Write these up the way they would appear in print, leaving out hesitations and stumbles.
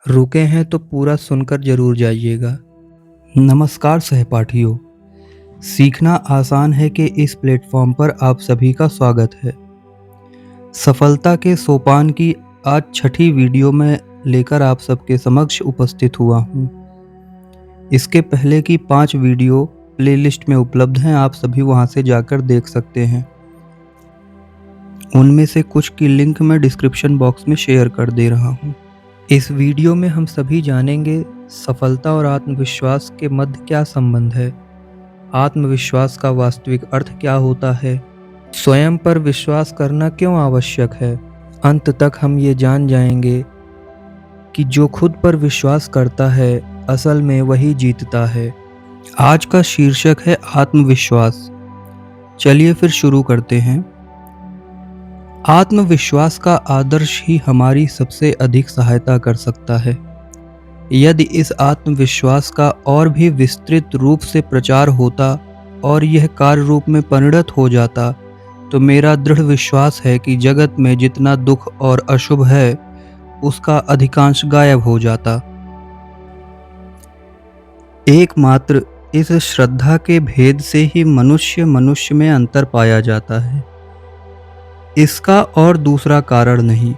रुके हैं तो पूरा सुनकर जरूर जाइएगा। नमस्कार सहपाठियों, सीखना आसान है कि इस प्लेटफॉर्म पर आप सभी का स्वागत है। सफलता के सोपान की आज छठी वीडियो में लेकर आप सबके समक्ष उपस्थित हुआ हूँ। इसके पहले की 5 वीडियो प्लेलिस्ट में उपलब्ध हैं, आप सभी वहाँ से जाकर देख सकते हैं। उनमें से कुछ की लिंक मैं डिस्क्रिप्शन बॉक्स में शेयर कर दे रहा हूँ। इस वीडियो में हम सभी जानेंगे सफलता और आत्मविश्वास के मध्य क्या संबंध है, आत्मविश्वास का वास्तविक अर्थ क्या होता है, स्वयं पर विश्वास करना क्यों आवश्यक है। अंत तक हम ये जान जाएंगे कि जो खुद पर विश्वास करता है असल में वही जीतता है। आज का शीर्षक है आत्मविश्वास। चलिए फिर शुरू करते हैं। आत्मविश्वास का आदर्श ही हमारी सबसे अधिक सहायता कर सकता है। यदि इस आत्मविश्वास का और भी विस्तृत रूप से प्रचार होता और यह कार्य रूप में परिणत हो जाता, तो मेरा दृढ़ विश्वास है कि जगत में जितना दुख और अशुभ है, उसका अधिकांश गायब हो जाता। एकमात्र इस श्रद्धा के भेद से ही मनुष्य में अंतर पाया जाता है। इसका और दूसरा कारण नहीं।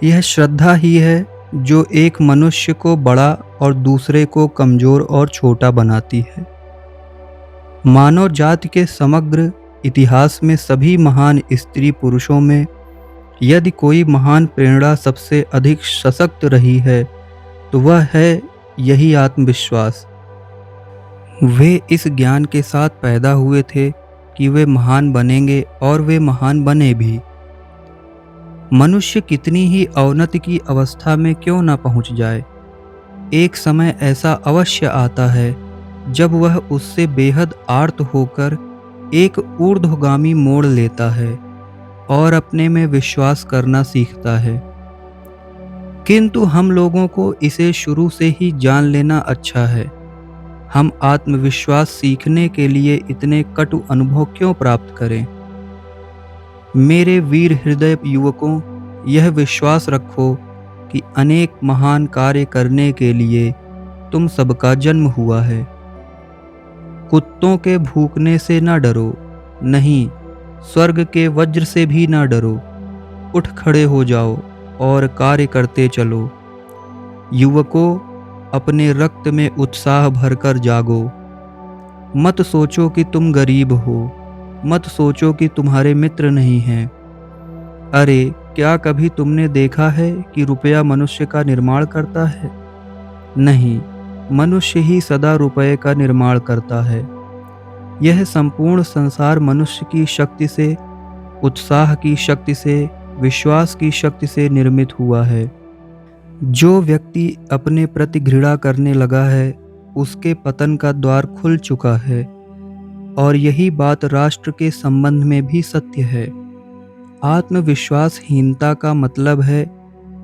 यह श्रद्धा ही है जो एक मनुष्य को बड़ा और दूसरे को कमजोर और छोटा बनाती है। मानव जाति के समग्र इतिहास में सभी महान स्त्री पुरुषों में यदि कोई महान प्रेरणा सबसे अधिक सशक्त रही है, तो वह है यही आत्मविश्वास। वे इस ज्ञान के साथ पैदा हुए थे कि वे महान बनेंगे और वे महान बने भी। मनुष्य कितनी ही अवनति की अवस्था में क्यों न पहुंच जाए, एक समय ऐसा अवश्य आता है जब वह उससे बेहद आर्त होकर एक ऊर्ध्वगामी मोड़ लेता है और अपने में विश्वास करना सीखता है। किंतु हम लोगों को इसे शुरू से ही जान लेना अच्छा है। हम आत्मविश्वास सीखने के लिए इतने कटु अनुभव क्यों प्राप्त करें। मेरे वीर हृदय युवकों, यह विश्वास रखो कि अनेक महान कार्य करने के लिए तुम सबका जन्म हुआ है। कुत्तों के भूखने से न डरो, नहीं, स्वर्ग के वज्र से भी न डरो। उठ खड़े हो जाओ और कार्य करते चलो। युवकों, अपने रक्त में उत्साह भरकर जागो। मत सोचो कि तुम गरीब हो, मत सोचो कि तुम्हारे मित्र नहीं हैं। अरे, क्या कभी तुमने देखा है कि रुपया मनुष्य का निर्माण करता है? नहीं, मनुष्य ही सदा रुपये का निर्माण करता है। यह संपूर्ण संसार मनुष्य की शक्ति से, उत्साह की शक्ति से, विश्वास की शक्ति से निर्मित हुआ है। जो व्यक्ति अपने प्रति घृणा करने लगा है, उसके पतन का द्वार खुल चुका है। और यही बात राष्ट्र के संबंध में भी सत्य है। आत्मविश्वासहीनता का मतलब है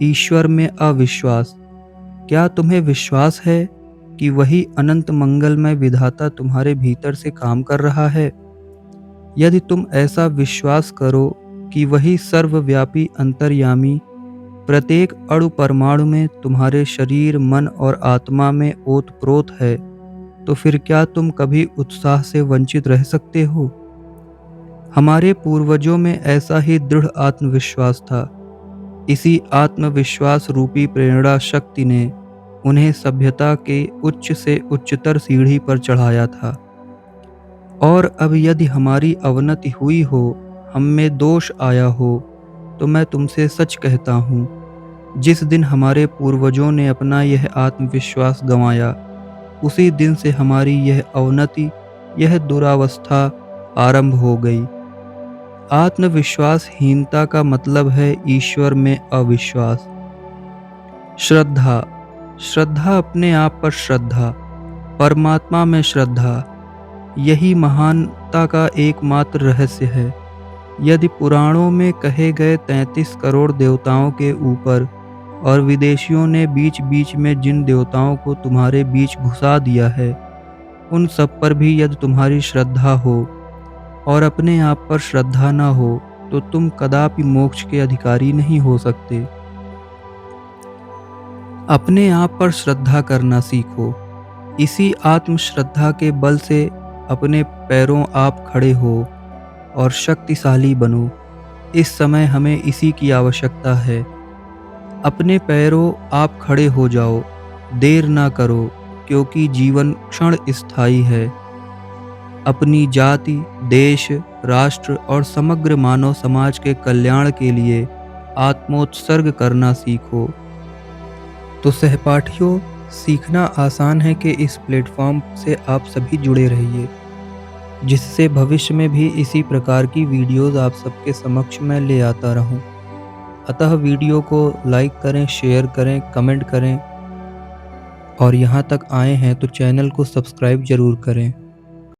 ईश्वर में अविश्वास। क्या तुम्हें विश्वास है कि वही अनंत मंगलमय विधाता तुम्हारे भीतर से काम कर रहा है? यदि तुम ऐसा विश्वास करो कि वही सर्वव्यापी अंतर्यामी प्रत्येक अणु परमाणु में तुम्हारे शरीर, मन और आत्मा में ओतप्रोत है, तो फिर क्या तुम कभी उत्साह से वंचित रह सकते हो? हमारे पूर्वजों में ऐसा ही दृढ़ आत्मविश्वास था। इसी आत्मविश्वास रूपी प्रेरणा शक्ति ने उन्हें सभ्यता के उच्च से उच्चतर सीढ़ी पर चढ़ाया था। और अब यदि हमारी अवनति हुई हो, हम में दोष आया हो, तो मैं तुमसे सच कहता हूँ, जिस दिन हमारे पूर्वजों ने अपना यह आत्मविश्वास गंवाया, उसी दिन से हमारी यह अवनति, यह दुरावस्था आरंभ हो गई। आत्मविश्वासहीनता का मतलब है ईश्वर में अविश्वास। श्रद्धा अपने आप पर श्रद्धा, परमात्मा में श्रद्धा, यही महानता का एकमात्र रहस्य है। यदि पुराणों में कहे गए 33 करोड़ देवताओं के ऊपर और विदेशियों ने बीच बीच में जिन देवताओं को तुम्हारे बीच घुसा दिया है, उन सब पर भी यदि तुम्हारी श्रद्धा हो और अपने आप पर श्रद्धा न हो, तो तुम कदापि मोक्ष के अधिकारी नहीं हो सकते। अपने आप पर श्रद्धा करना सीखो। इसी आत्मश्रद्धा के बल से अपने पैरों आप खड़े हो और शक्तिशाली बनो। इस समय हमें इसी की आवश्यकता है। अपने पैरों आप खड़े हो जाओ, देर ना करो, क्योंकि जीवन क्षण स्थायी है। अपनी जाति, देश, राष्ट्र और समग्र मानव समाज के कल्याण के लिए आत्मोत्सर्ग करना सीखो। तो सहपाठियों, सीखना आसान है कि इस प्लेटफॉर्म से आप सभी जुड़े रहिए, जिससे भविष्य में भी इसी प्रकार की वीडियोस आप सबके समक्ष मैं ले आता रहूं। अतः वीडियो को लाइक करें, शेयर करें, कमेंट करें और यहाँ तक आए हैं तो चैनल को सब्सक्राइब ज़रूर करें।